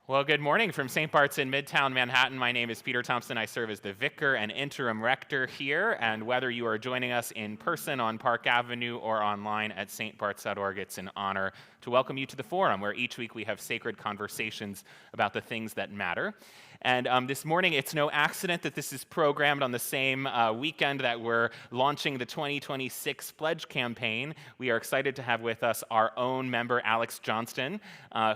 Well, good morning from St. Bart's in Midtown Manhattan. My name is Peter Thompson. I serve as the vicar and interim rector here. And whether you are joining us in person on Park Avenue or online at stbarts.org, it's an honor to welcome you to the forum, where each week we have sacred conversations about the things that matter. And this morning, it's no accident that this is programmed on the same weekend that we're launching the 2026 Pledge campaign. We are excited to have with us our own member, Alex Johnston,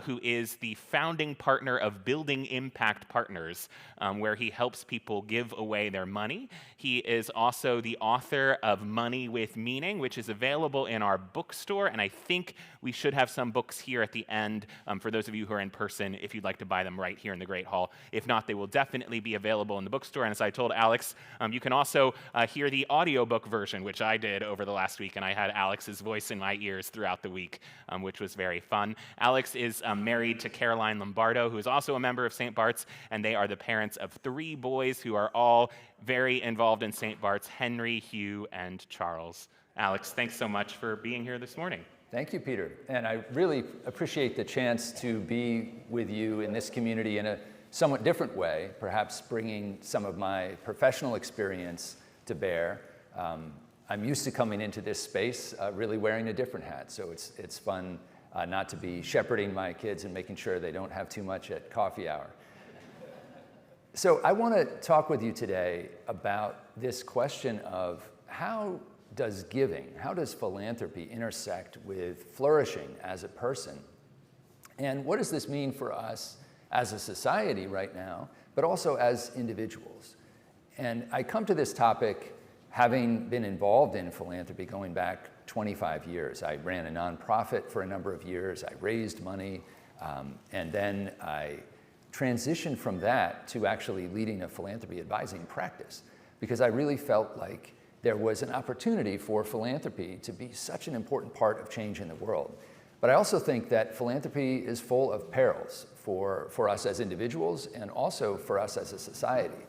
who is the founding partner of Building Impact Partners, where he helps people give away their money. He is also the author of Money with Meaning, which is available in our bookstore, and I think we should have some books here at the end for those of you who are in person if you'd like to buy them right here in the Great Hall. If not, they will definitely be available in the bookstore. And as I told Alex, you can also hear the audiobook version, which I did over the last week, and I had Alex's voice in my ears throughout the week, which was very fun. Alex is married to Caroline Lombardo, who is also a member of St. Bart's, and they are the parents of 3 boys who are all very involved in St. Bart's: Henry, Hugh, and Charles. Alex, thanks so much for being here this morning. Thank you, Peter. And I really appreciate the chance to be with you in this community in a somewhat different way, perhaps bringing some of my professional experience to bear. I'm used to coming into this space really wearing a different hat, so it's fun not to be shepherding my kids and making sure they don't have too much at coffee hour. So I want to talk with you today about this question of how does philanthropy intersect with flourishing as a person? And what does this mean for us as a society right now, but also as individuals? And I come to this topic having been involved in philanthropy going back 25 years. I ran a nonprofit for a number of years. I raised money, and then I transitioned from that to actually leading a philanthropy advising practice, because I really felt like there was an opportunity for philanthropy to be such an important part of change in the world. But I also think that philanthropy is full of perils for us as individuals and also for us as a society.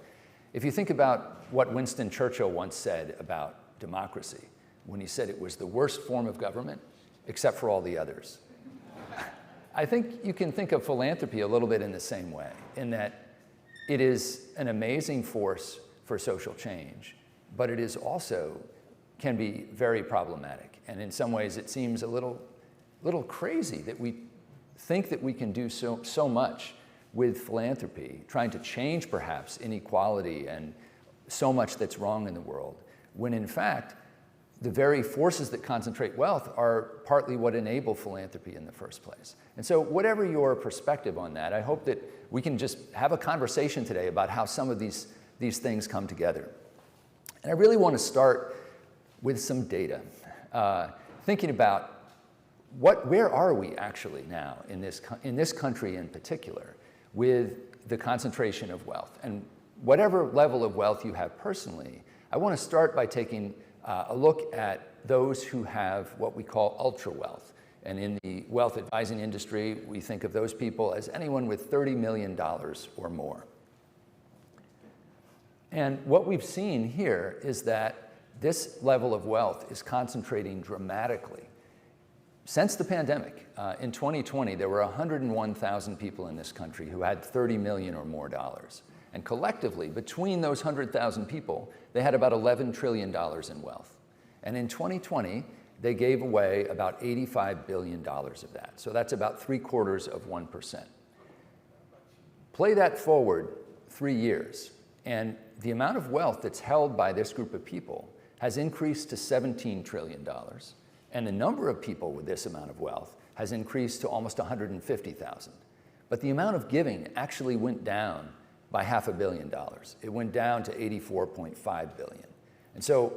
If you think about what Winston Churchill once said about democracy, when he said it was the worst form of government except for all the others, I think you can think of philanthropy a little bit in the same way, in that it is an amazing force for social change, but it is also can be very problematic. And in some ways it seems a little crazy that we think that we can do so much with philanthropy, trying to change perhaps inequality and so much that's wrong in the world, when in fact the very forces that concentrate wealth are partly what enable philanthropy in the first place. And so whatever your perspective on that, I hope that we can just have a conversation today about how some of these things come together. And I really want to start with some data, thinking about where are we actually now in this country in particular with the concentration of wealth. And whatever level of wealth you have personally, I want to start by taking a look at those who have what we call ultra wealth. And in the wealth advising industry, we think of those people as anyone with $30 million or more. And what we've seen here is that this level of wealth is concentrating dramatically. Since the pandemic, in 2020, there were 101,000 people in this country who had $30 million or more dollars. And collectively, between those 100,000 people, they had about $11 trillion in wealth. And in 2020, they gave away about $85 billion of that. So that's about 0.75%. Play that forward 3 years, and the amount of wealth that's held by this group of people has increased to $17 trillion. And the number of people with this amount of wealth has increased to almost 150,000. But the amount of giving actually went down by $500 million. It went down to 84.5 billion. And so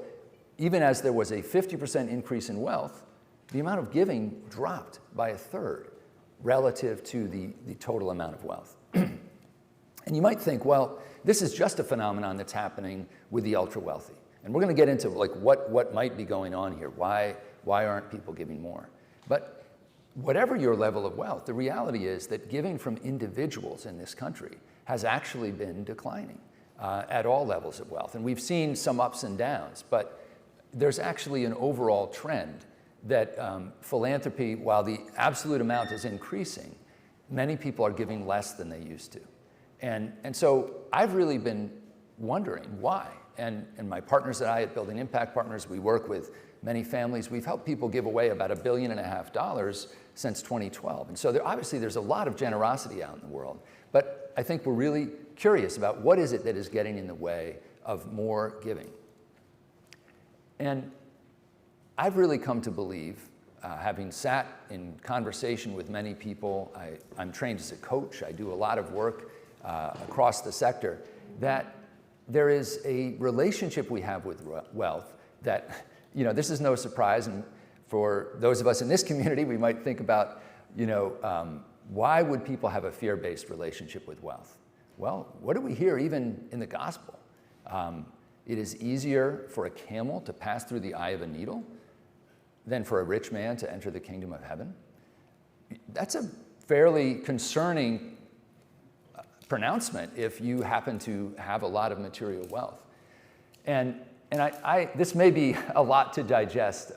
even as there was a 50% increase in wealth, the amount of giving dropped by 1/3 relative to the total amount of wealth. And you might think, well, this is just a phenomenon that's happening with the ultra wealthy. And we're going to get into like what might be going on here. Why aren't people giving more? But whatever your level of wealth, the reality is that giving from individuals in this country has actually been declining at all levels of wealth. And we've seen some ups and downs, but there's actually an overall trend that philanthropy, while the absolute amount is increasing, many people are giving less than they used to. And so I've really been wondering why. And my partners and I at Building Impact Partners, we work with many families. We've helped people give away about $1.5 billion since 2012. And so obviously there's a lot of generosity out in the world. But I think we're really curious about what is it that is getting in the way of more giving. And I've really come to believe, having sat in conversation with many people, I'm trained as a coach, I do a lot of work across the sector, that there is a relationship we have with wealth that, this is no surprise, and for those of us in this community, we might think about, why would people have a fear-based relationship with wealth? Well, what do we hear even in the gospel? It is easier for a camel to pass through the eye of a needle than for a rich man to enter the kingdom of heaven. That's a fairly concerning pronouncement if you happen to have a lot of material wealth. And this may be a lot to digest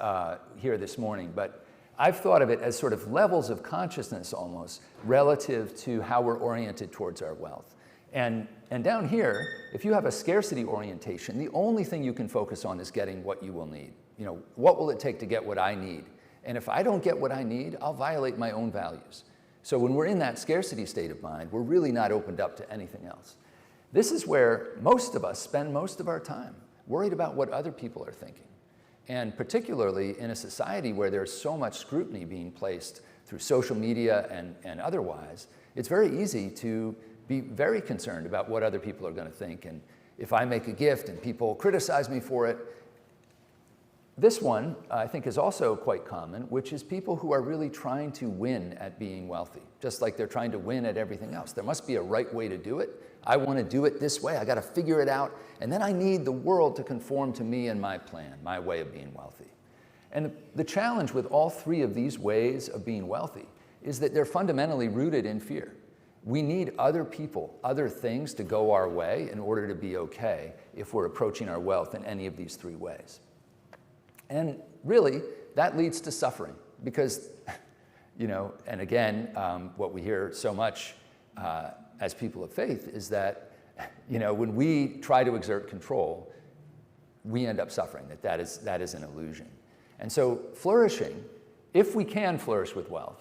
here this morning, but I've thought of it as sort of levels of consciousness almost relative to how we're oriented towards our wealth. And down here, if you have a scarcity orientation, the only thing you can focus on is getting what you will need. What will it take to get what I need? And if I don't get what I need, I'll violate my own values. So when we're in that scarcity state of mind, we're really not opened up to anything else. This is where most of us spend most of our time, worried about what other people are thinking. And particularly in a society where there's so much scrutiny being placed through social media and otherwise, it's very easy to be very concerned about what other people are going to think. And if I make a gift and people criticize me for it, this one, I think, is also quite common, which is people who are really trying to win at being wealthy, just like they're trying to win at everything else. There must be a right way to do it. I want to do it this way. I got to figure it out. And then I need the world to conform to me and my plan, my way of being wealthy. And the challenge with all three of these ways of being wealthy is that they're fundamentally rooted in fear. We need other people, other things to go our way in order to be okay if we're approaching our wealth in any of these three ways. And really, that leads to suffering because, and again, what we hear so much as people of faith is that, when we try to exert control, we end up suffering, that is an illusion. And so flourishing, if we can flourish with wealth,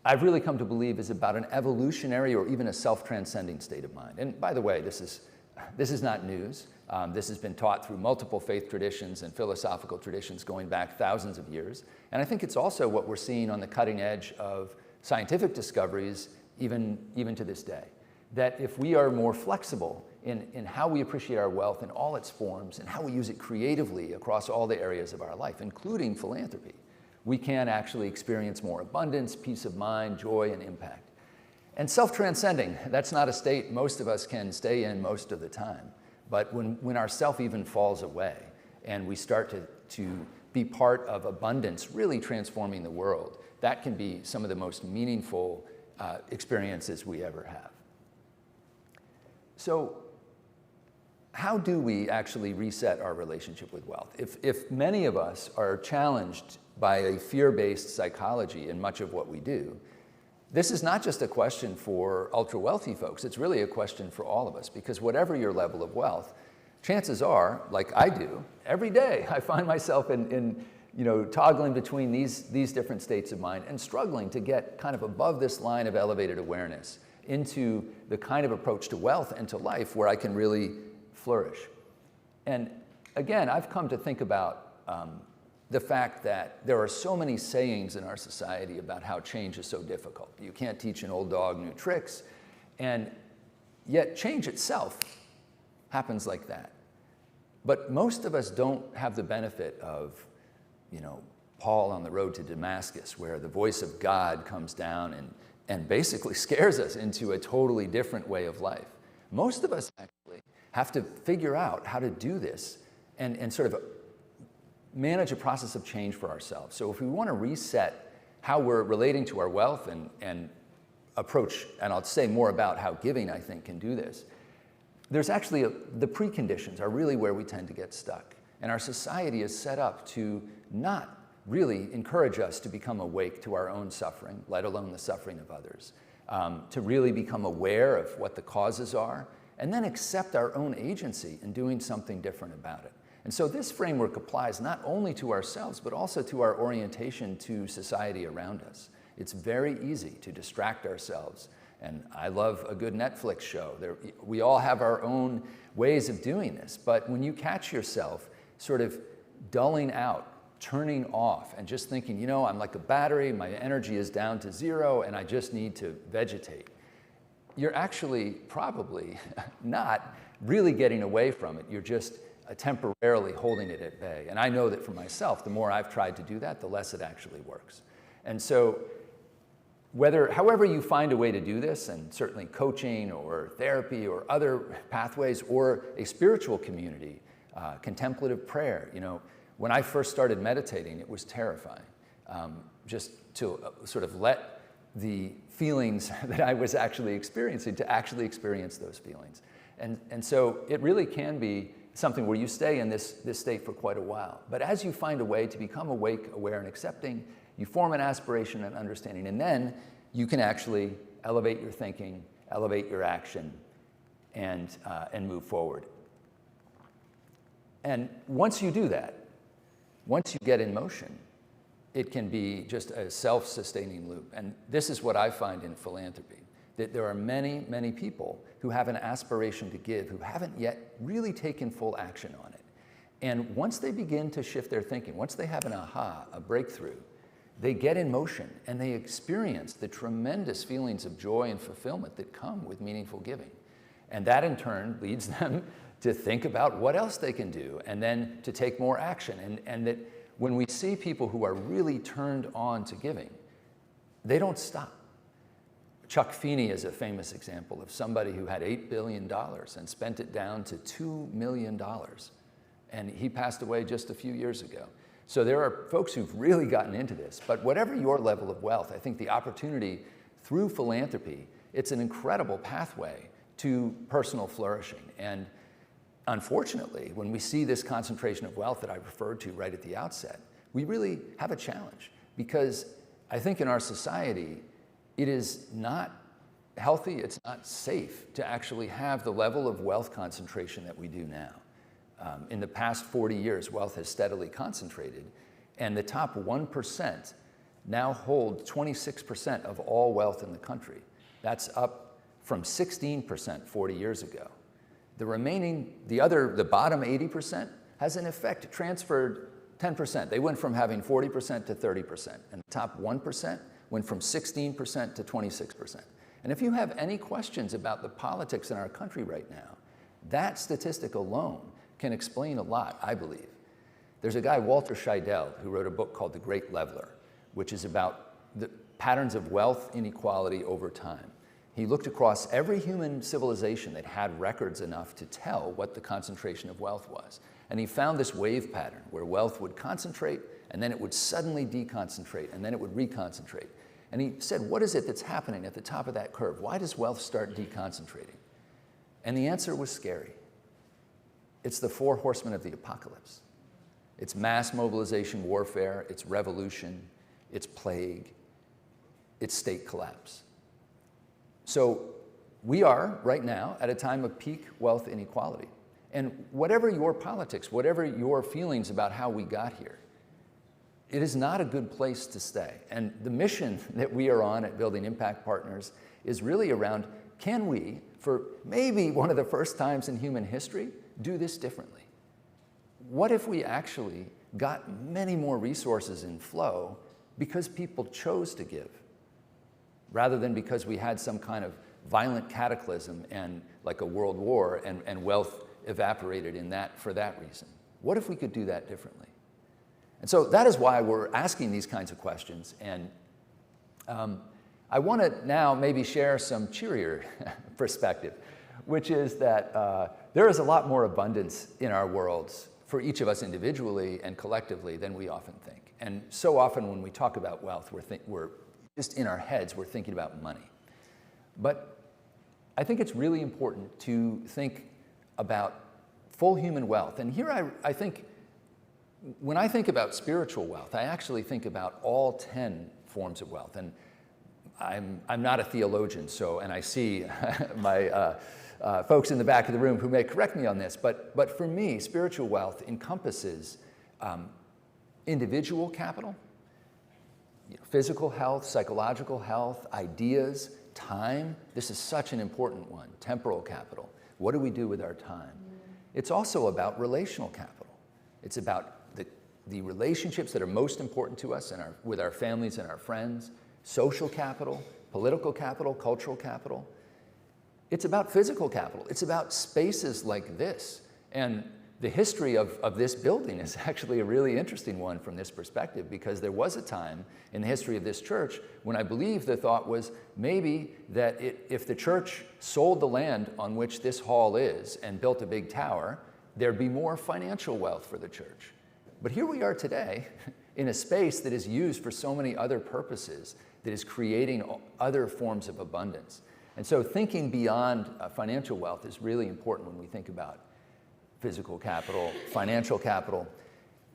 I've really come to believe is about an evolutionary or even a self-transcending state of mind. And by the way, this is not news. This has been taught through multiple faith traditions and philosophical traditions going back thousands of years. And I think it's also what we're seeing on the cutting edge of scientific discoveries even to this day. That if we are more flexible in how we appreciate our wealth in all its forms and how we use it creatively across all the areas of our life, including philanthropy, we can actually experience more abundance, peace of mind, joy, and impact. And self-transcending, that's not a state most of us can stay in most of the time. But when our self even falls away and we start to be part of abundance, really transforming the world, that can be some of the most meaningful experiences we ever have. So how do we actually reset our relationship with wealth? If many of us are challenged by a fear-based psychology in much of what we do, this is not just a question for ultra-wealthy folks, it's really a question for all of us, because whatever your level of wealth, chances are, like I do, every day I find myself in toggling between these different states of mind and struggling to get kind of above this line of elevated awareness into the kind of approach to wealth and to life where I can really flourish. And again, I've come to think about the fact that there are so many sayings in our society about how change is so difficult. You can't teach an old dog new tricks, and yet change itself happens like that. But most of us don't have the benefit of, Paul on the road to Damascus, where the voice of God comes down and basically scares us into a totally different way of life. Most of us actually have to figure out how to do this and sort of manage a process of change for ourselves. So if we want to reset how we're relating to our wealth and approach, and I'll say more about how giving, I think, can do this, there's actually the preconditions are really where we tend to get stuck. And our society is set up to not really encourage us to become awake to our own suffering, let alone the suffering of others. to really become aware of what the causes are, and then accept our own agency in doing something different about it. And so this framework applies not only to ourselves, but also to our orientation to society around us. It's very easy to distract ourselves. And I love a good Netflix show. We all have our own ways of doing this, but when you catch yourself sort of dulling out, turning off, and just thinking, you know, I'm like a battery, my energy is down to zero, and I just need to vegetate, you're actually probably not really getting away from it. You're just temporarily holding it at bay. And I know that for myself, the more I've tried to do that, the less it actually works. And so however you find a way to do this, and certainly coaching or therapy or other pathways or a spiritual community, contemplative prayer, you know, when I first started meditating, it was terrifying, just to sort of let the feelings that I was actually experiencing, to actually experience those feelings. And so it really can be something where you stay in this state for quite a while. But as you find a way to become awake, aware, and accepting, you form an aspiration and understanding, and then you can actually elevate your thinking, elevate your action, and move forward. And once you do that, once you get in motion, it can be just a self-sustaining loop. And this is what I find in philanthropy, that there are many, many people who have an aspiration to give who haven't yet really taken full action on it. And once they begin to shift their thinking, once they have an aha, a breakthrough, they get in motion and they experience the tremendous feelings of joy and fulfillment that come with meaningful giving. And that in turn leads them to think about what else they can do and then to take more action. And that when we see people who are really turned on to giving, they don't stop. Chuck Feeney is a famous example of somebody who had $8 billion and spent it down to $2 million. And he passed away just a few years ago. So there are folks who've really gotten into this. But whatever your level of wealth, I think the opportunity through philanthropy, it's an incredible pathway to personal flourishing. And unfortunately, when we see this concentration of wealth that I referred to right at the outset, we really have a challenge, because I think in our society, it is not healthy, it's not safe to actually have the level of wealth concentration that we do now. In the past 40 years, wealth has steadily concentrated, and the top 1% now hold 26% of all wealth in the country. That's up from 16% 40 years ago. The remaining, the bottom 80% has in effect transferred 10%. They went from having 40% to 30%, and the top 1% went from 16% to 26%. And if you have any questions about the politics in our country right now, that statistic alone can explain a lot, I believe. There's a guy, Walter Scheidel, who wrote a book called The Great Leveler, which is about the patterns of wealth inequality over time. He looked across every human civilization that had records enough to tell what the concentration of wealth was. And he found this wave pattern where wealth would concentrate, and then it would suddenly deconcentrate, and then it would reconcentrate. And he said, what is it that's happening at the top of that curve? Why does wealth start deconcentrating? And the answer was scary. It's the 4 horsemen of the apocalypse. It's mass mobilization warfare, it's revolution, it's plague, it's state collapse. So we are, right now, at a time of peak wealth inequality. And whatever your politics, whatever your feelings about how we got here, it is not a good place to stay. And the mission that we are on at Building Impact Partners is really around, can we, for maybe one of the first times in human history, do this differently? What if we actually got many more resources in flow because people chose to give, rather than because we had some kind of violent cataclysm and like a world war and wealth evaporated in that for that reason? What if we could do that differently? And so that is why we're asking these kinds of questions. And I want to now maybe share some cheerier perspective, which is that there is a lot more abundance in our worlds for each of us individually and collectively than we often think. And so often when we talk about wealth, we're just in our heads, we're thinking about money. But I think it's really important to think about full human wealth. And here I think, when I think about spiritual wealth, I actually think about all 10 forms of wealth. And I'm not a theologian, and I see my folks in the back of the room who may correct me on this, but for me, spiritual wealth encompasses individual capital, physical health, psychological health, ideas, time. This is such an important one. Temporal capital. What do we do with our time? It's also about relational capital. It's about the relationships that are most important to us with our families and our friends, social capital, political capital, cultural capital. It's about physical capital. It's about spaces like this. And the history of this building is actually a really interesting one from this perspective, because there was a time in the history of this church when I believe the thought was maybe that if the church sold the land on which this hall is and built a big tower, there'd be more financial wealth for the church. But here we are today in a space that is used for so many other purposes, that is creating other forms of abundance. And so thinking beyond financial wealth is really important when we think about physical capital, financial capital.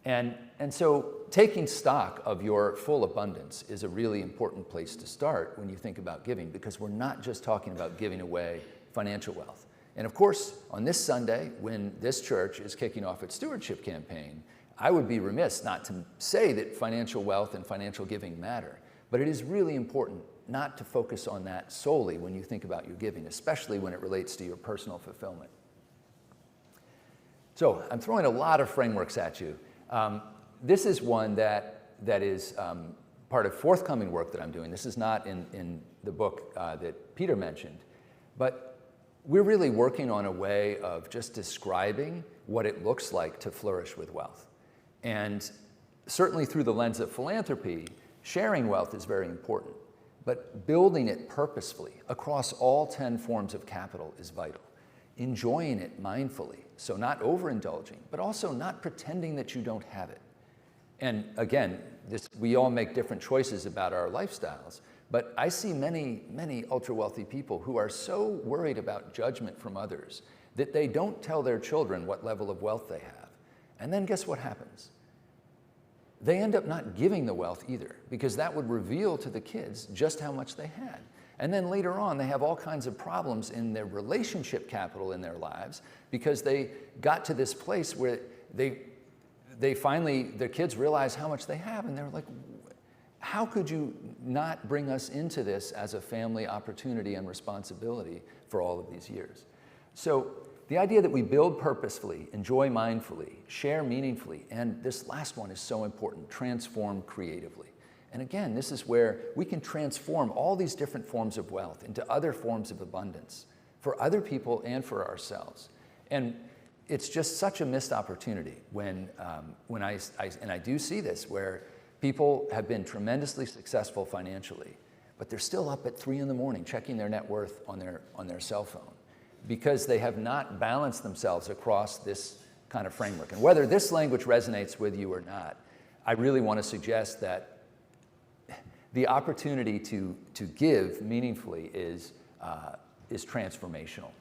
And so taking stock of your full abundance is a really important place to start when you think about giving, because we're not just talking about giving away financial wealth. And of course, on this Sunday, when this church is kicking off its stewardship campaign, I would be remiss not to say that financial wealth and financial giving matter. But it is really important not to focus on that solely when you think about your giving, especially when it relates to your personal fulfillment. So I'm throwing a lot of frameworks at you. This is one that is part of forthcoming work that I'm doing. This is not in the book that Peter mentioned, but we're really working on a way of just describing what it looks like to flourish with wealth. And certainly through the lens of philanthropy, sharing wealth is very important, but building it purposefully across all 10 forms of capital is vital. Enjoying it mindfully, so not overindulging, but also not pretending that you don't have it. And again, we all make different choices about our lifestyles, but I see many, many ultra-wealthy people who are so worried about judgment from others that they don't tell their children what level of wealth they have. And then guess what happens? They end up not giving the wealth either, because that would reveal to the kids just how much they had. And then later on, they have all kinds of problems in their relationship capital in their lives, because they got to this place where they finally, their kids realize how much they have, and they're like, how could you not bring us into this as a family opportunity and responsibility for all of these years? So the idea that we build purposefully, enjoy mindfully, share meaningfully, and this last one is so important, transform creatively. And again, this is where we can transform all these different forms of wealth into other forms of abundance for other people and for ourselves. And it's just such a missed opportunity when I do see this, where people have been tremendously successful financially, but they're still up at 3 in the morning checking their net worth on their cell phone, because they have not balanced themselves across this kind of framework. And whether this language resonates with you or not, I really want to suggest that the opportunity to give meaningfully is transformational.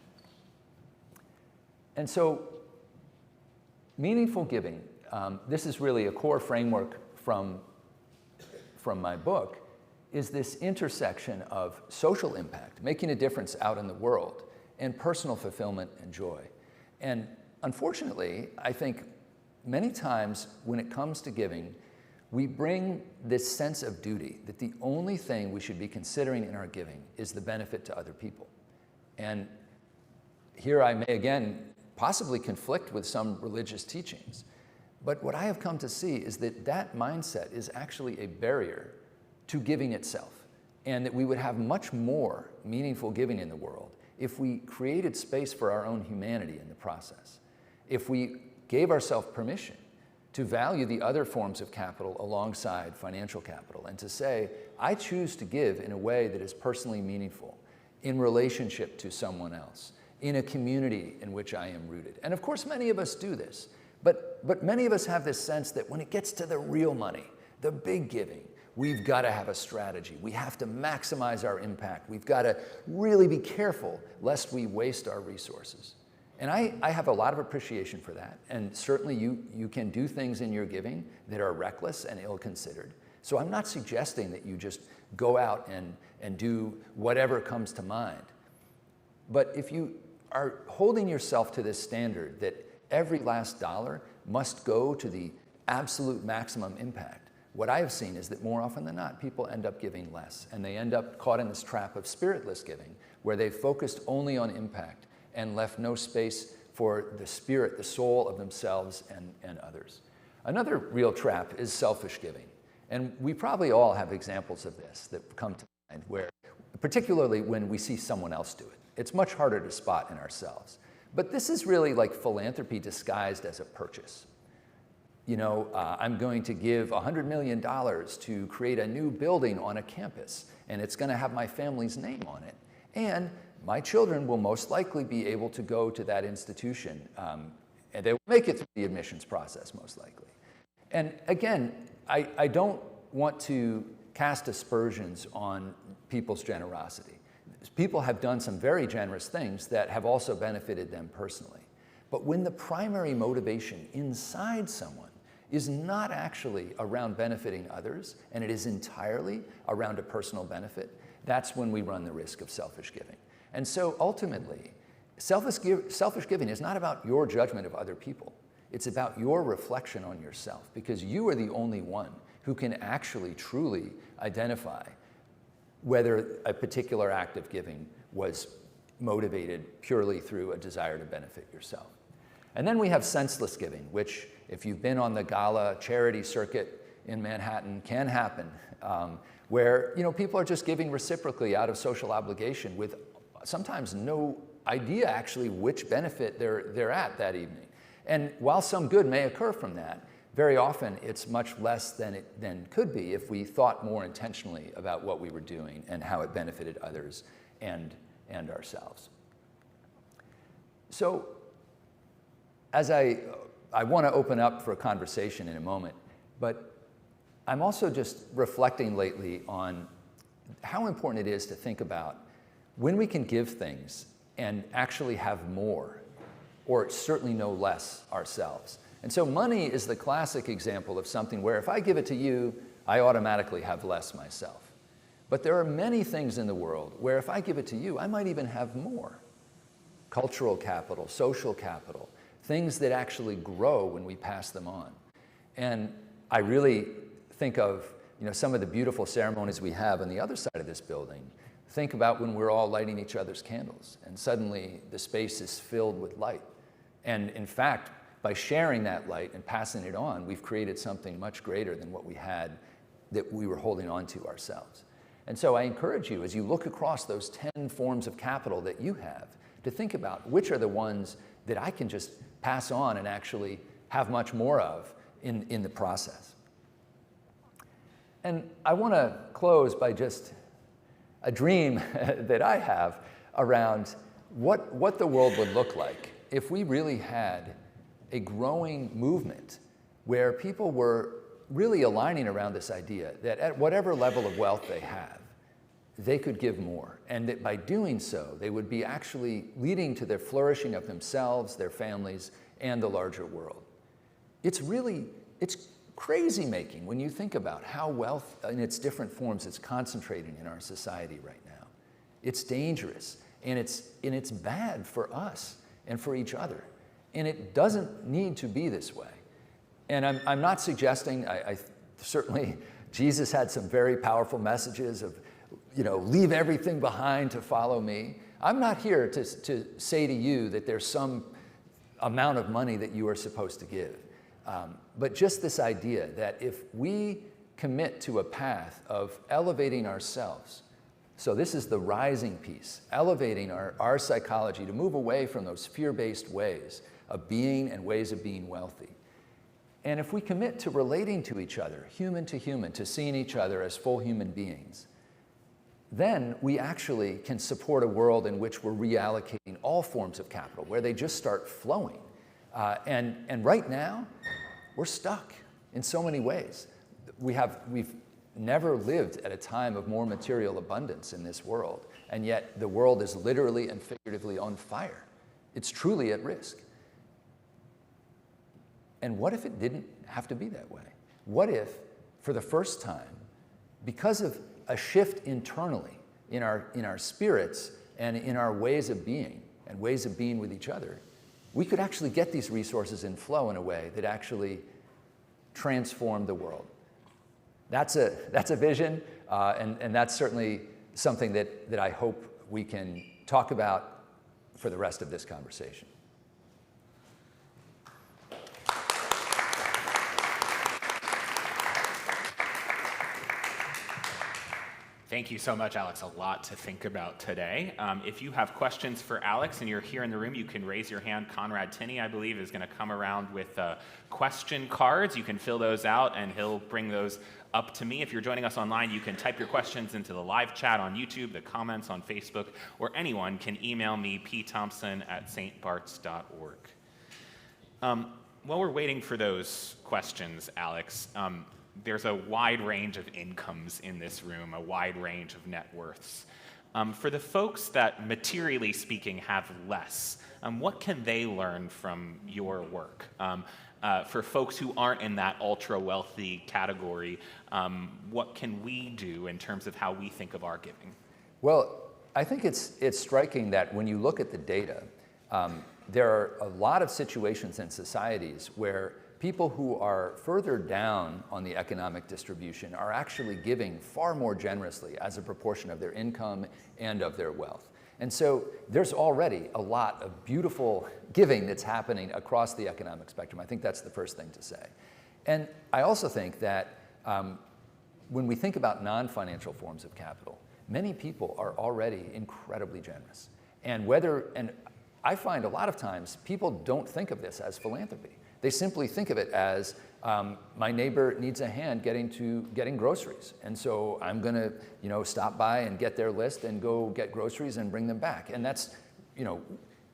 And so meaningful giving, this is really a core framework from my book, is this intersection of social impact, making a difference out in the world, and personal fulfillment and joy. And unfortunately, I think many times when it comes to giving, we bring this sense of duty that the only thing we should be considering in our giving is the benefit to other people. And here I may again possibly conflict with some religious teachings, but what I have come to see is that that mindset is actually a barrier to giving itself, and that we would have much more meaningful giving in the world if we created space for our own humanity in the process, if we gave ourselves permission to value the other forms of capital alongside financial capital, and to say, I choose to give in a way that is personally meaningful, in relationship to someone else, in a community in which I am rooted. And of course, many of us do this, but many of us have this sense that when it gets to the real money, the big giving, we've got to have a strategy. We have to maximize our impact. We've got to really be careful lest we waste our resources. And I have a lot of appreciation for that. And certainly you can do things in your giving that are reckless and ill-considered. So I'm not suggesting that you just go out and do whatever comes to mind. But if you are holding yourself to this standard that every last dollar must go to the absolute maximum impact, what I have seen is that more often than not, people end up giving less, and they end up caught in this trap of spiritless giving, where they focused only on impact and left no space for the spirit, the soul of themselves and others. Another real trap is selfish giving. And we probably all have examples of this that come to mind, where, particularly when we see someone else do it. It's much harder to spot in ourselves. But this is really like philanthropy disguised as a purchase. You know, I'm going to give $100 million to create a new building on a campus, and it's going to have my family's name on it. And my children will most likely be able to go to that institution, and they will make it through the admissions process, most likely. And again, I don't want to cast aspersions on people's generosity. People have done some very generous things that have also benefited them personally. But when the primary motivation inside someone is not actually around benefiting others, and it is entirely around a personal benefit, that's when we run the risk of selfish giving. And so ultimately, selfish giving is not about your judgment of other people. It's about your reflection on yourself, because you are the only one who can actually truly identify whether a particular act of giving was motivated purely through a desire to benefit yourself. And then we have senseless giving, which, if you've been on the gala charity circuit in Manhattan, can happen, where people are just giving reciprocally out of social obligation with sometimes no idea actually which benefit they're at that evening. And while some good may occur from that, very often it's much less than could be if we thought more intentionally about what we were doing and how it benefited others and ourselves. So, as I want to open up for a conversation in a moment, but I'm also just reflecting lately on how important it is to think about when we can give things and actually have more, or certainly no less ourselves. And so money is the classic example of something where if I give it to you, I automatically have less myself. But there are many things in the world where if I give it to you, I might even have more. Cultural capital, social capital, things that actually grow when we pass them on. And I really think of some of the beautiful ceremonies we have on the other side of this building. Think about when we're all lighting each other's candles, and suddenly the space is filled with light. And in fact, by sharing that light and passing it on, we've created something much greater than what we had that we were holding on to ourselves. And so I encourage you, as you look across those 10 forms of capital that you have, to think about which are the ones that I can just pass on and actually have much more of in the process. And I want to close by just a dream that I have around what the world would look like if we really had a growing movement where people were really aligning around this idea that at whatever level of wealth they have, they could give more, and that by doing so, they would be actually leading to the flourishing of themselves, their families, and the larger world. It's crazy making when you think about how wealth in its different forms is concentrating in our society right now. It's dangerous, and it's bad for us and for each other. And it doesn't need to be this way. And I'm not suggesting, I certainly, Jesus had some very powerful messages of, leave everything behind to follow me. I'm not here to say to you that there's some amount of money that you are supposed to give. But just this idea that if we commit to a path of elevating ourselves, so this is the rising piece, elevating our psychology to move away from those fear-based ways of being and ways of being wealthy. And if we commit to relating to each other, human to human, to seeing each other as full human beings, then we actually can support a world in which we're reallocating all forms of capital, where they just start flowing. And right now, we're stuck in so many ways. We've never lived at a time of more material abundance in this world, and yet the world is literally and figuratively on fire. It's truly at risk. And what if it didn't have to be that way? What if, for the first time, because of a shift internally, in our spirits and in our ways of being and ways of being with each other, we could actually get these resources in flow in a way that actually transformed the world. That's a vision, and that's certainly something that I hope we can talk about for the rest of this conversation. Thank you so much, Alex. A lot to think about today. If you have questions for Alex and you're here in the room, you can raise your hand. Conrad Tinney, I believe, is going to come around with question cards. You can fill those out, and he'll bring those up to me. If you're joining us online, you can type your questions into the live chat on YouTube, the comments on Facebook, or anyone can email me, pthompson@stbarts.org. While we're waiting for those questions, Alex, there's a wide range of incomes in this room, a wide range of net worths. For the folks that, materially speaking, have less, what can they learn from your work? For folks who aren't in that ultra-wealthy category, what can we do in terms of how we think of our giving? Well, I think it's striking that when you look at the data, there are a lot of situations in societies where people who are further down on the economic distribution are actually giving far more generously as a proportion of their income and of their wealth. And so there's already a lot of beautiful giving that's happening across the economic spectrum. I think that's the first thing to say. And I also think that when we think about non-financial forms of capital, many people are already incredibly generous. And I find a lot of times people don't think of this as philanthropy. They simply think of it as my neighbor needs a hand getting groceries, and so I'm going to stop by and get their list and go get groceries and bring them back. And that's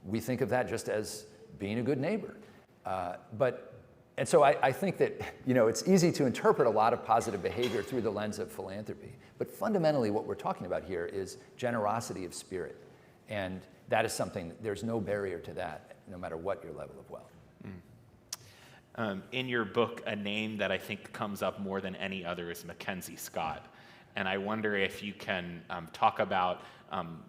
we think of that just as being a good neighbor. And so I think that it's easy to interpret a lot of positive behavior through the lens of philanthropy. But fundamentally, what we're talking about here is generosity of spirit, and that is something. There's no barrier to that, no matter what your level of wealth. In your book, a name that I think comes up more than any other is Mackenzie Scott. And I wonder if you can talk about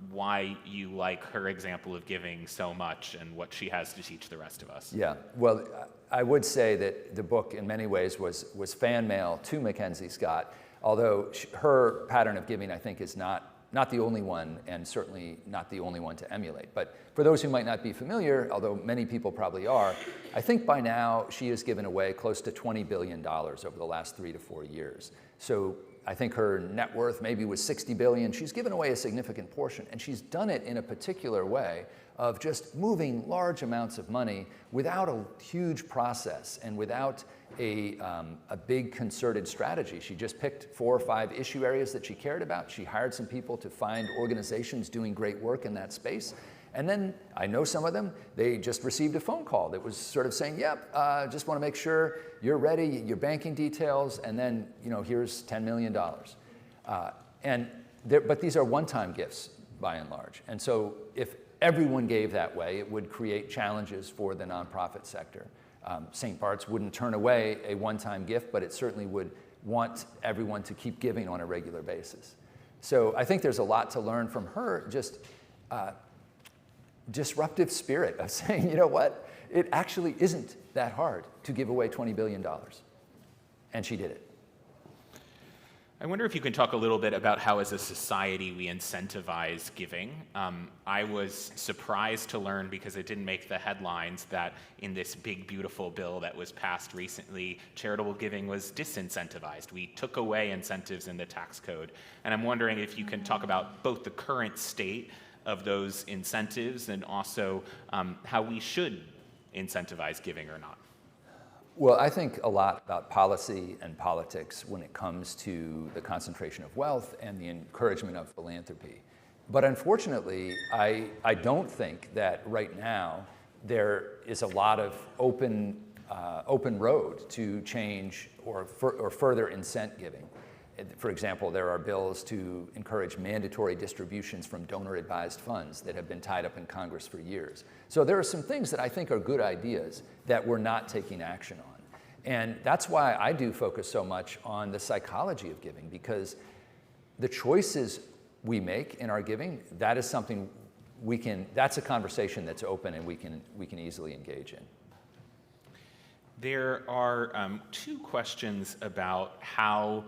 why you like her example of giving so much and what she has to teach the rest of us. Yeah, well, I would say that the book in many ways was fan mail to Mackenzie Scott, although her pattern of giving, I think, is not the only one, and certainly not the only one to emulate. But for those who might not be familiar, although many people probably are, I think by now she has given away close to $20 billion over the last 3 to 4 years. So I think her net worth maybe was $60 billion. She's given away a significant portion, and she's done it in a particular way of just moving large amounts of money without a huge process and without a big concerted strategy. She just picked 4 or 5 issue areas that she cared about. She hired some people to find organizations doing great work in that space. And then I know some of them, they just received a phone call that was sort of saying, yep, just want to make sure you're ready, your banking details, and then here's $10 million. But these are one-time gifts by and large. And so if everyone gave that way, it would create challenges for the nonprofit sector. St. Bart's wouldn't turn away a one-time gift, but it certainly would want everyone to keep giving on a regular basis. So I think there's a lot to learn from her, just disruptive spirit of saying, you know what, it actually isn't that hard to give away $20 billion. And she did it. I wonder if you can talk a little bit about how as a society we incentivize giving. I was surprised to learn, because it didn't make the headlines, that in this big, beautiful bill that was passed recently, charitable giving was disincentivized. We took away incentives in the tax code. And I'm wondering if you can talk about both the current state of those incentives and also how we should incentivize giving or not. Well, I think a lot about policy and politics when it comes to the concentration of wealth and the encouragement of philanthropy. But unfortunately, I don't think that right now there is a lot of open road to change or further incent giving. For example, there are bills to encourage mandatory distributions from donor-advised funds that have been tied up in Congress for years. So there are some things that I think are good ideas that we're not taking action on. And that's why I do focus so much on the psychology of giving, because the choices we make in our giving, that is something that's a conversation that's open and we can easily engage in. There are two questions about how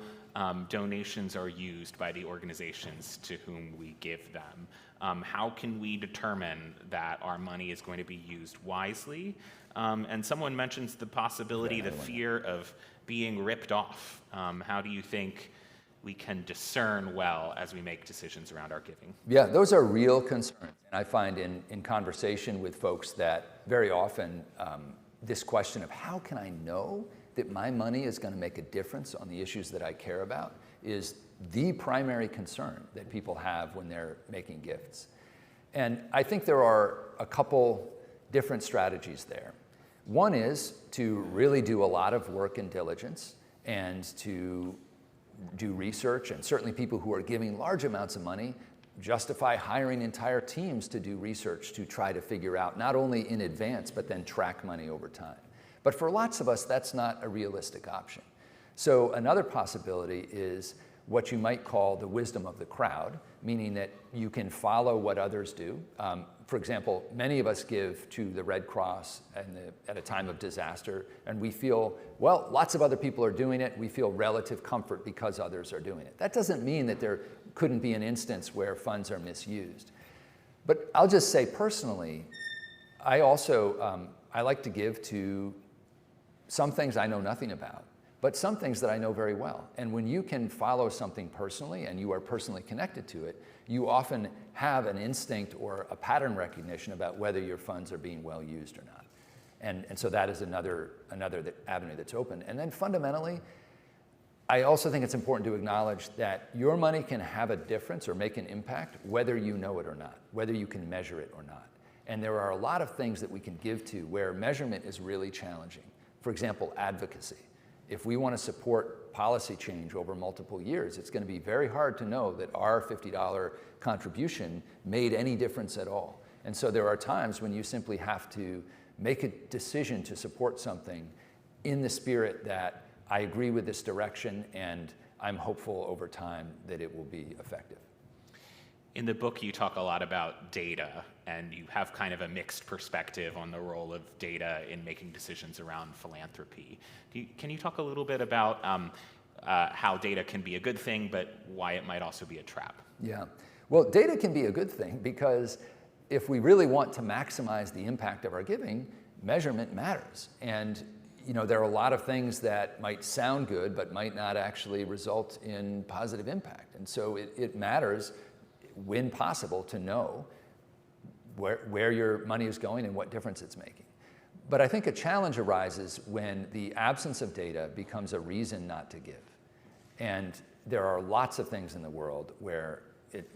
donations are used by the organizations to whom we give them. How can we determine that our money is going to be used wisely? And someone mentions the possibility, the fear of being ripped off. How do you think we can discern well as we make decisions around our giving? Yeah, those are real concerns. And I find in conversation with folks that very often this question of how can I know that my money is going to make a difference on the issues that I care about is the primary concern that people have when they're making gifts. And I think there are a couple different strategies there. One is to really do a lot of work and diligence and to do research, and certainly people who are giving large amounts of money justify hiring entire teams to do research to try to figure out not only in advance but then track money over time. But for lots of us, that's not a realistic option. So another possibility is what you might call the wisdom of the crowd, meaning that you can follow what others do. For example, many of us give to the Red Cross at a time of disaster, and we feel, well, lots of other people are doing it. We feel relative comfort because others are doing it. That doesn't mean that there couldn't be an instance where funds are misused. But I'll just say personally, I also, I like to give to some things I know nothing about, but some things that I know very well. And when you can follow something personally and you are personally connected to it, you often have an instinct or a pattern recognition about whether your funds are being well used or not. And so that is another avenue that's open. And then fundamentally, I also think it's important to acknowledge that your money can have a difference or make an impact whether you know it or not, whether you can measure it or not. And there are a lot of things that we can give to where measurement is really challenging. For example, advocacy. If we want to support policy change over multiple years, it's going to be very hard to know that our $50 contribution made any difference at all. And so there are times when you simply have to make a decision to support something in the spirit that I agree with this direction and I'm hopeful over time that it will be effective. In the book, you talk a lot about data, and you have kind of a mixed perspective on the role of data in making decisions around philanthropy. Can you talk a little bit about how data can be a good thing, but why it might also be a trap? Yeah. Well, data can be a good thing because if we really want to maximize the impact of our giving, measurement matters. And there are a lot of things that might sound good, but might not actually result in positive impact. And so it matters, when possible, to know where your money is going and what difference it's making. But I think a challenge arises when the absence of data becomes a reason not to give. And there are lots of things in the world where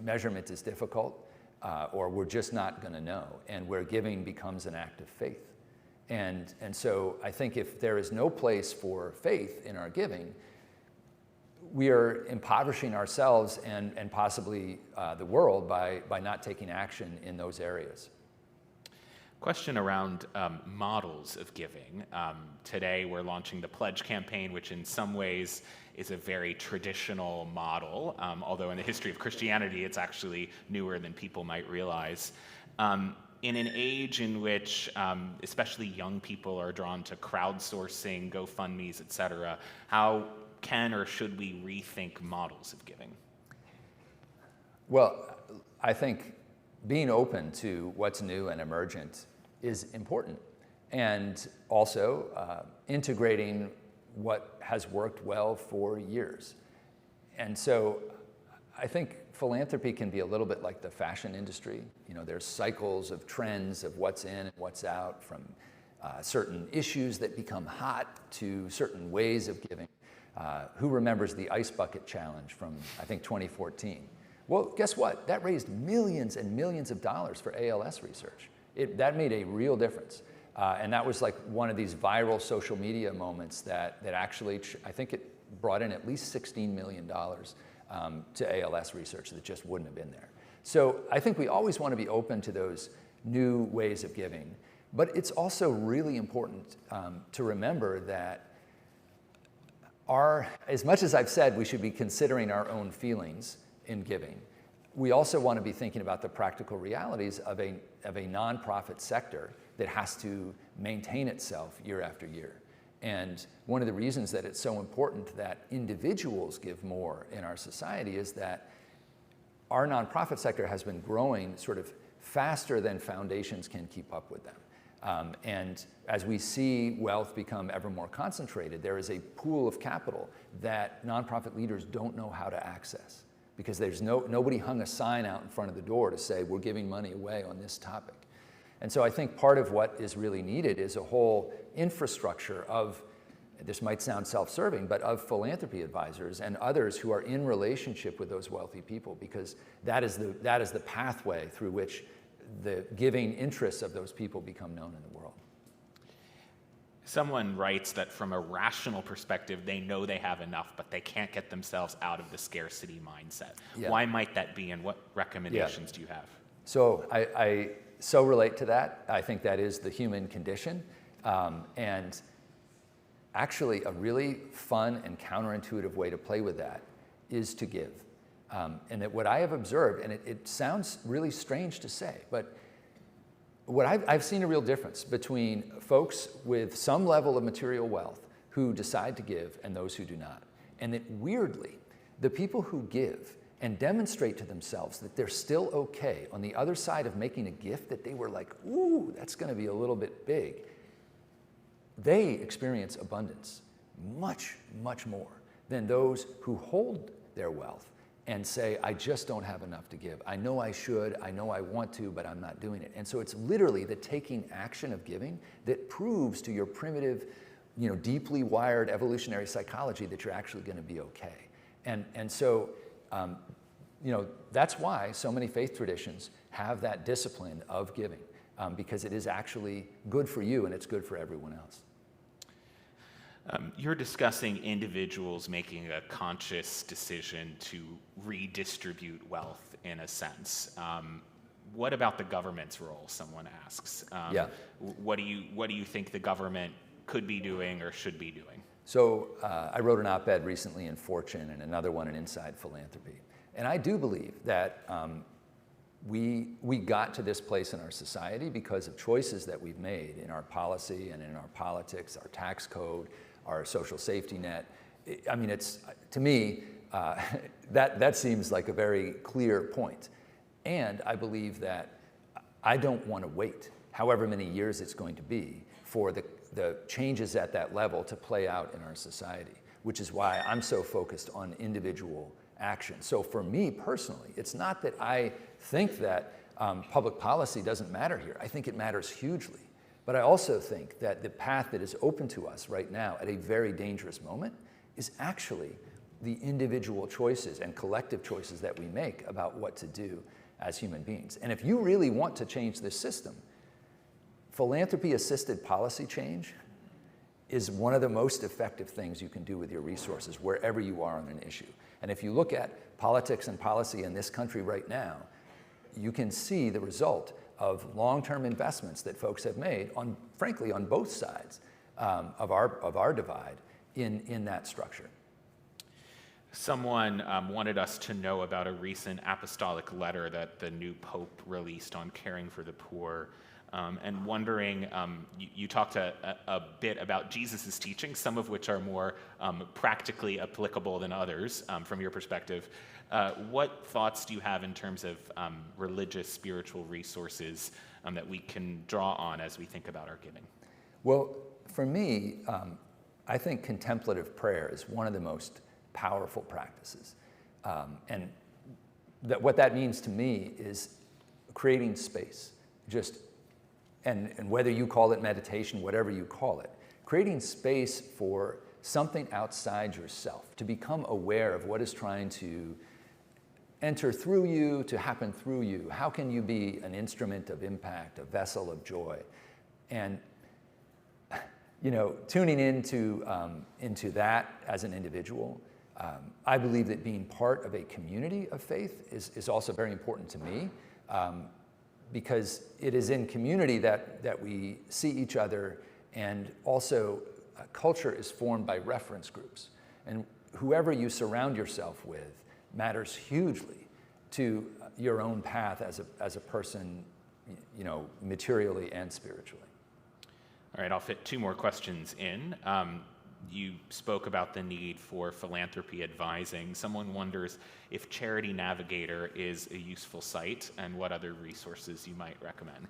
measurement is difficult, or we're just not going to know, and where giving becomes an act of faith. And so I think if there is no place for faith in our giving, we are impoverishing ourselves and possibly the world by not taking action in those areas. Question around models of giving. Today we're launching the Pledge campaign, which in some ways is a very traditional model, although in the history of Christianity it's actually newer than people might realize. In an age in which especially young people are drawn to crowdsourcing, GoFundMes, et cetera, how can or should we rethink models of giving? Well, I think being open to what's new and emergent is important, and also integrating what has worked well for years. And so I think philanthropy can be a little bit like the fashion industry. There's cycles of trends of what's in and what's out, from certain issues that become hot to certain ways of giving. Who remembers the Ice Bucket Challenge from, I think, 2014? Well, guess what? That raised millions and millions of dollars for ALS research. That made a real difference. And that was like one of these viral social media moments that actually, I think it brought in at least $16 million to ALS research that just wouldn't have been there. So I think we always want to be open to those new ways of giving. But it's also really important to remember that as much as I've said we should be considering our own feelings in giving, we also want to be thinking about the practical realities of a nonprofit sector that has to maintain itself year after year. And one of the reasons that it's so important that individuals give more in our society is that our nonprofit sector has been growing sort of faster than foundations can keep up with them. And as we see wealth become ever more concentrated, there is a pool of capital that nonprofit leaders don't know how to access, because there's nobody hung a sign out in front of the door to say, we're giving money away on this topic. And so I think part of what is really needed is a whole infrastructure of, this might sound self-serving, but of philanthropy advisors and others who are in relationship with those wealthy people, because that is the pathway through which the giving interests of those people become known in the world. Someone writes that from a rational perspective, they know they have enough, but they can't get themselves out of the scarcity mindset. Yeah. Why might that be, and what recommendations do you have? So I so relate to that. I think that is the human condition. And actually, a really fun and counterintuitive way to play with that is to give. And that what I have observed, and it sounds really strange to say, but what I've seen a real difference between folks with some level of material wealth who decide to give and those who do not. And that weirdly, the people who give and demonstrate to themselves that they're still okay on the other side of making a gift that they were like, ooh, that's going to be a little bit big, they experience abundance much, much more than those who hold their wealth and say, I just don't have enough to give. I know I should, I know I want to, but I'm not doing it. And so it's literally the taking action of giving that proves to your primitive, deeply wired evolutionary psychology that you're actually going to be okay. And so, that's why so many faith traditions have that discipline of giving, because it is actually good for you and it's good for everyone else. You're discussing individuals making a conscious decision to redistribute wealth in a sense. What about the government's role, someone asks? What do you think the government could be doing or should be doing? So I wrote an op-ed recently in Fortune and another one in Inside Philanthropy. And I do believe that we got to this place in our society because of choices that we've made in our policy and in our politics, our tax code, our social safety net. I mean, it's, to me, that seems like a very clear point. And I believe that I don't want to wait however many years it's going to be for the changes at that level to play out in our society, which is why I'm so focused on individual action. So for me personally, it's not that I think that public policy doesn't matter here. I think it matters hugely. But I also think that the path that is open to us right now at a very dangerous moment is actually the individual choices and collective choices that we make about what to do as human beings. And if you really want to change this system, philanthropy-assisted policy change is one of the most effective things you can do with your resources wherever you are on an issue. And if you look at politics and policy in this country right now, you can see the result of long-term investments that folks have made frankly, on both sides of our divide in that structure. Someone wanted us to know about a recent apostolic letter that the new Pope released on caring for the poor, and wondering, you talked a bit about Jesus' teachings, some of which are more practically applicable than others from your perspective. What thoughts do you have in terms of religious, spiritual resources that we can draw on as we think about our giving? Well, for me, I think contemplative prayer is one of the most powerful practices. And what that means to me is creating space, and whether you call it meditation, whatever you call it, creating space for something outside yourself, to become aware of what is trying to enter through you, to happen through you. How can you be an instrument of impact, a vessel of joy? And tuning into that as an individual, I believe that being part of a community of faith is also very important to me, because it is in community that we see each other, and also culture is formed by reference groups. And whoever you surround yourself with matters hugely to your own path as a person, materially and spiritually. All right, I'll fit 2 more questions in. You spoke about the need for philanthropy advising. Someone wonders if Charity Navigator is a useful site and what other resources you might recommend.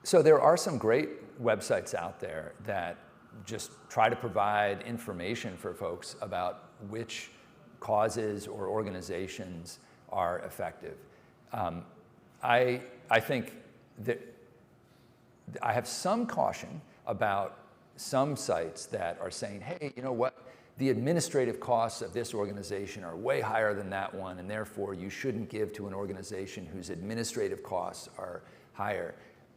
So there are some great websites out there that just try to provide information for folks about which causes or organizations are effective. I think that I have some caution about some sites that are saying, hey, you know what, the administrative costs of this organization are way higher than that one, and therefore you shouldn't give to an organization whose administrative costs are higher.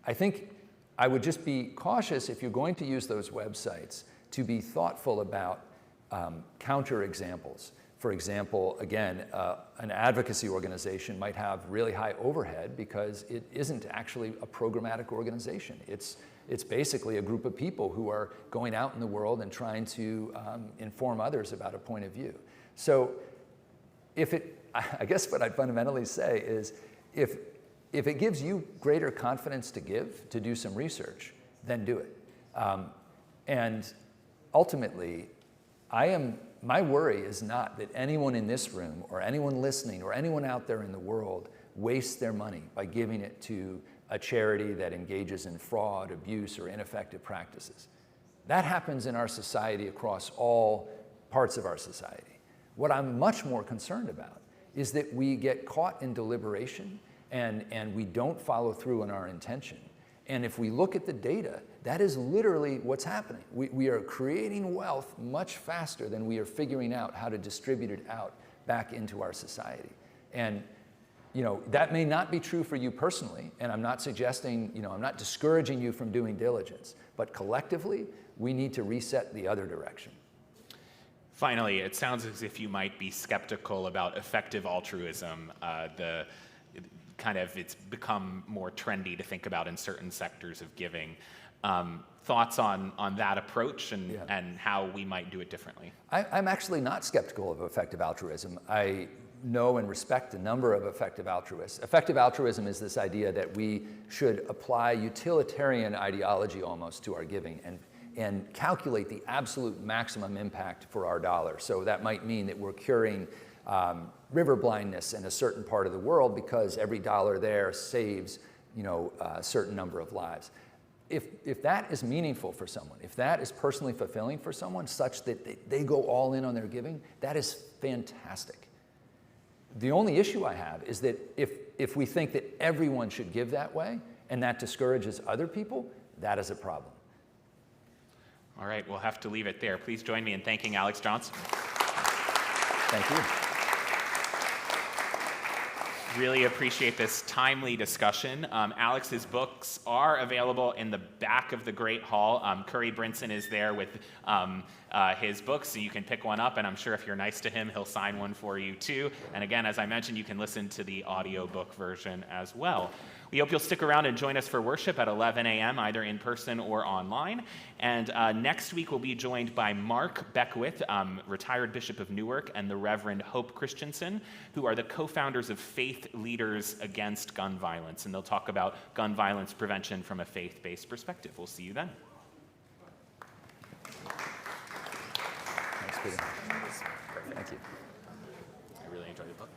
I think I would just be cautious if you're going to use those websites to be thoughtful about counterexamples. For example, again, an advocacy organization might have really high overhead because it isn't actually a programmatic organization. It's basically a group of people who are going out in the world and trying to inform others about a point of view. So I guess what I'd fundamentally say is if it gives you greater confidence to do some research, then do it. And ultimately, my worry is not that anyone in this room or anyone listening or anyone out there in the world wastes their money by giving it to a charity that engages in fraud, abuse, or ineffective practices. That happens in our society across all parts of our society. What I'm much more concerned about is that we get caught in deliberation and we don't follow through on our intention. And if we look at the data, that is literally what's happening. We are creating wealth much faster than we are figuring out how to distribute it out back into our society. And that may not be true for you personally, and I'm not suggesting, I'm not discouraging you from doing diligence, but collectively, we need to reset the other direction. Finally, it sounds as if you might be skeptical about effective altruism. It's become more trendy to think about in certain sectors of giving. Thoughts on that approach and how we might do it differently? I'm actually not skeptical of effective altruism. I know and respect a number of effective altruists. Effective altruism is this idea that we should apply utilitarian ideology almost to our giving and calculate the absolute maximum impact for our dollar. So that might mean that we're curing river blindness in a certain part of the world because every dollar there saves a certain number of lives. If that is meaningful for someone, if that is personally fulfilling for someone such that they go all in on their giving, that is fantastic. The only issue I have is that if we think that everyone should give that way and that discourages other people, that is a problem. All right, we'll have to leave it there. Please join me in thanking Alex Johnston. Thank you. Really appreciate this timely discussion. Alex's books are available in the back of the Great Hall. Curry Brinson is there with his books, so you can pick one up, and I'm sure if you're nice to him, he'll sign one for you too. And again, as I mentioned, you can listen to the audiobook version as well. We hope you'll stick around and join us for worship at 11 a.m., either in person or online. And next week, we'll be joined by Mark Beckwith, retired Bishop of Newark, and the Reverend Hope Christensen, who are the co-founders of Faith Leaders Against Gun Violence. And they'll talk about gun violence prevention from a faith-based perspective. We'll see you then. Thanks, Peter. Thank you. I really enjoyed the book.